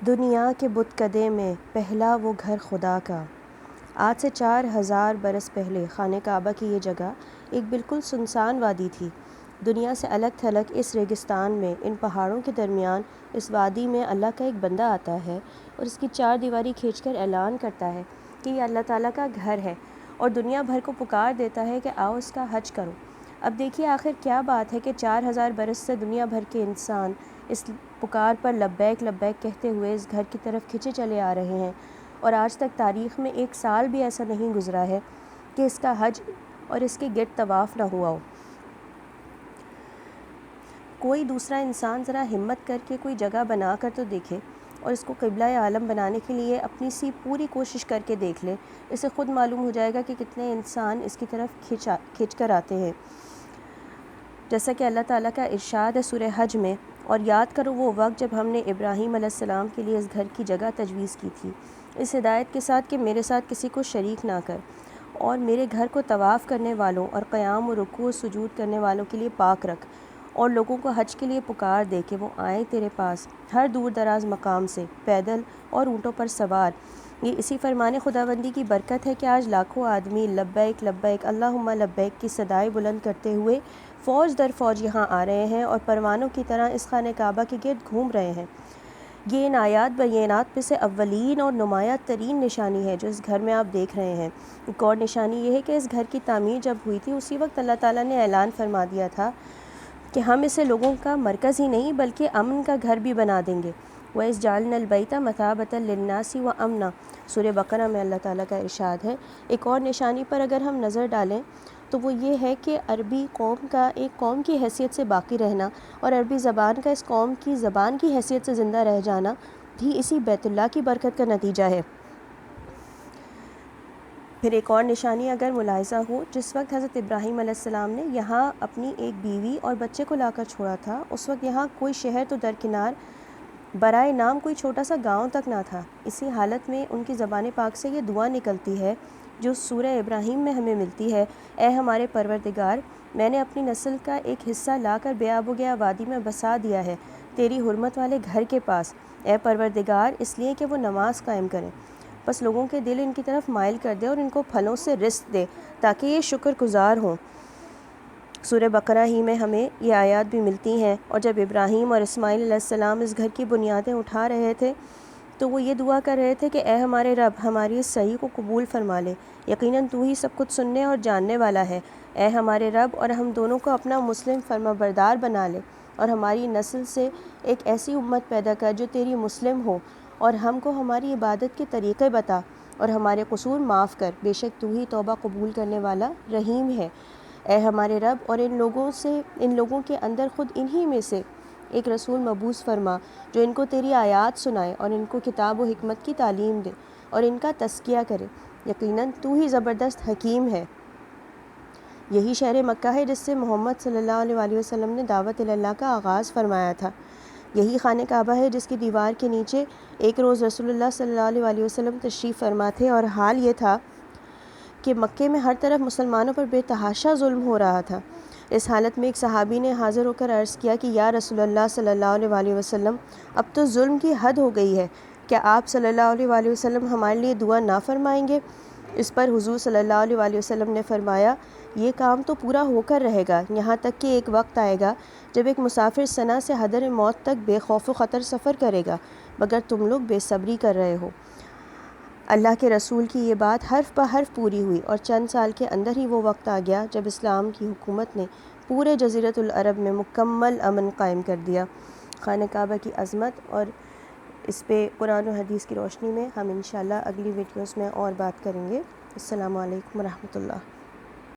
دنیا کے بتکدے میں پہلا وہ گھر خدا کا۔ آج سے 4000 برس پہلے خانہ کعبہ کی یہ جگہ ایک بالکل سنسان وادی تھی۔ دنیا سے الگ تھلگ اس ریگستان میں، ان پہاڑوں کے درمیان، اس وادی میں اللہ کا ایک بندہ آتا ہے اور اس کی چار دیواری کھینچ کر اعلان کرتا ہے کہ یہ اللہ تعالیٰ کا گھر ہے، اور دنیا بھر کو پکار دیتا ہے کہ آؤ اس کا حج کرو۔ اب دیکھیے آخر کیا بات ہے کہ 4000 برس سے دنیا بھر کے انسان اس پکار پر لبیک لبیک کہتے ہوئے اس گھر کی طرف کھنچے چلے آ رہے ہیں، اور آج تک تاریخ میں ایک سال بھی ایسا نہیں گزرا ہے کہ اس کا حج اور اس کے گرد طواف نہ ہوا ہو۔ کوئی دوسرا انسان ذرا ہمت کر کے کوئی جگہ بنا کر تو دیکھے اور اس کو قبلہ عالم بنانے کے لیے اپنی سی پوری کوشش کر کے دیکھ لے، اسے خود معلوم ہو جائے گا کہ کتنے انسان اس کی طرف کھنچ کر آتے ہیں۔ جیسا کہ اللہ تعالیٰ کا ارشاد ہے سورہ حج میں، اور یاد کرو وہ وقت جب ہم نے ابراہیم علیہ السلام کے لیے اس گھر کی جگہ تجویز کی تھی، اس ہدایت کے ساتھ کہ میرے ساتھ کسی کو شریک نہ کر، اور میرے گھر کو طواف کرنے والوں اور قیام و رکوع و سجود کرنے والوں کے لیے پاک رکھ، اور لوگوں کو حج کے لیے پکار دے کہ وہ آئیں تیرے پاس ہر دور دراز مقام سے، پیدل اور اونٹوں پر سوار۔ یہ اسی فرمان خداوندی کی برکت ہے کہ آج لاکھوں آدمی لبیک لبیک اللہم لبیک کی صدائیں بلند کرتے ہوئے فوج در فوج یہاں آ رہے ہیں اور پروانوں کی طرح اس خانہ کعبہ کے گرد گھوم رہے ہیں۔ یہ ان آیات بینات میں سے اولین اور نمایاں ترین نشانی ہے جو اس گھر میں آپ دیکھ رہے ہیں۔ ایک اور نشانی یہ ہے کہ اس گھر کی تعمیر جب ہوئی تھی اسی وقت اللہ تعالیٰ نے اعلان فرما دیا تھا کہ ہم اسے لوگوں کا مرکز ہی نہیں بلکہ امن کا گھر بھی بنا دیں گے۔ وَإِذْ جَعَلْنَا الْبَيْتَ مَثَابَةً لِلنَّاسِ وَأَمْنًا، سورہ بقرہ میں اللہ تعالیٰ کا ارشاد ہے۔ ایک اور نشانی پر اگر ہم نظر ڈالیں تو وہ یہ ہے کہ عربی قوم کا ایک قوم کی حیثیت سے باقی رہنا اور عربی زبان کا اس قوم کی زبان کی حیثیت سے زندہ رہ جانا بھی اسی بیت اللہ کی برکت کا نتیجہ ہے۔ پھر ایک اور نشانی اگر ملاحظہ ہو، جس وقت حضرت ابراہیم علیہ السلام نے یہاں اپنی ایک بیوی اور بچے کو لا کر چھوڑا تھا، اس وقت یہاں کوئی شہر تو درکنار، برائے نام کوئی چھوٹا سا گاؤں تک نہ تھا۔ اسی حالت میں ان کی زبان پاک سے یہ دعا نکلتی ہے جو سورہ ابراہیم میں ہمیں ملتی ہے: اے ہمارے پروردگار، میں نے اپنی نسل کا ایک حصہ لا کر بے آب و گیا وادی میں بسا دیا ہے تیری حرمت والے گھر کے پاس، اے پروردگار، اس لیے کہ وہ نماز قائم کریں۔ بس لوگوں کے دل ان کی طرف مائل کر دے اور ان کو پھلوں سے رزق دے تاکہ یہ شکر گزار ہوں۔ سورہ بقرہ ہی میں ہمیں یہ آیات بھی ملتی ہیں، اور جب ابراہیم اور اسماعیل علیہ السلام اس گھر کی بنیادیں اٹھا رہے تھے تو وہ یہ دعا کر رہے تھے کہ اے ہمارے رب، ہماری اس صحیح کو قبول فرما لے، یقیناً تو ہی سب کچھ سننے اور جاننے والا ہے۔ اے ہمارے رب، اور ہم دونوں کو اپنا مسلم فرمانبردار بنا لے، اور ہماری نسل سے ایک ایسی امت پیدا کر جو تیری مسلم ہو، اور ہم کو ہماری عبادت کے طریقے بتا اور ہمارے قصور معاف کر، بے شک تو ہی توبہ قبول کرنے والا رحیم ہے۔ اے ہمارے رب، اور ان لوگوں کے اندر خود انہی میں سے ایک رسول مبعوث فرما جو ان کو تیری آیات سنائے اور ان کو کتاب و حکمت کی تعلیم دے اور ان کا تزکیہ کرے، یقیناً تو ہی زبردست حکیم ہے۔ یہی شہر مکہ ہے جس سے محمد صلی اللہ علیہ وآلہ وسلم نے دعوت اللہ کا آغاز فرمایا تھا۔ یہی خانہ کعبہ ہے جس کی دیوار کے نیچے ایک روز رسول اللہ صلی اللہ علیہ وآلہ وسلم تشریف فرما تھے، اور حال یہ تھا کہ مکے میں ہر طرف مسلمانوں پر بے تحاشا ظلم ہو رہا تھا۔ اس حالت میں ایک صحابی نے حاضر ہو کر عرض کیا کہ یا رسول اللہ صلی اللہ علیہ وآلہ وسلم، اب تو ظلم کی حد ہو گئی ہے، کیا آپ صلی اللہ علیہ وآلہ وسلم ہمارے لیے دعا نہ فرمائیں گے؟ اس پر حضور صلی اللہ علیہ وآلہ وسلم نے فرمایا، یہ کام تو پورا ہو کر رہے گا، یہاں تک کہ ایک وقت آئے گا جب ایک مسافر ثنا سے حضر موت تک بے خوف و خطر سفر کرے گا مگر تم لوگ بے صبری کر رہے ہو۔ اللہ کے رسول کی یہ بات حرف بہ حرف پوری ہوئی، اور چند سال کے اندر ہی وہ وقت آ گیا جب اسلام کی حکومت نے پورے جزیرۃ العرب میں مکمل امن قائم کر دیا۔ خانہ کعبہ کی عظمت اور اس پہ قرآن و حدیث کی روشنی میں ہم انشاءاللہ اگلی ویڈیوز میں اور بات کریں گے۔ السلام علیکم ورحمۃ اللہ۔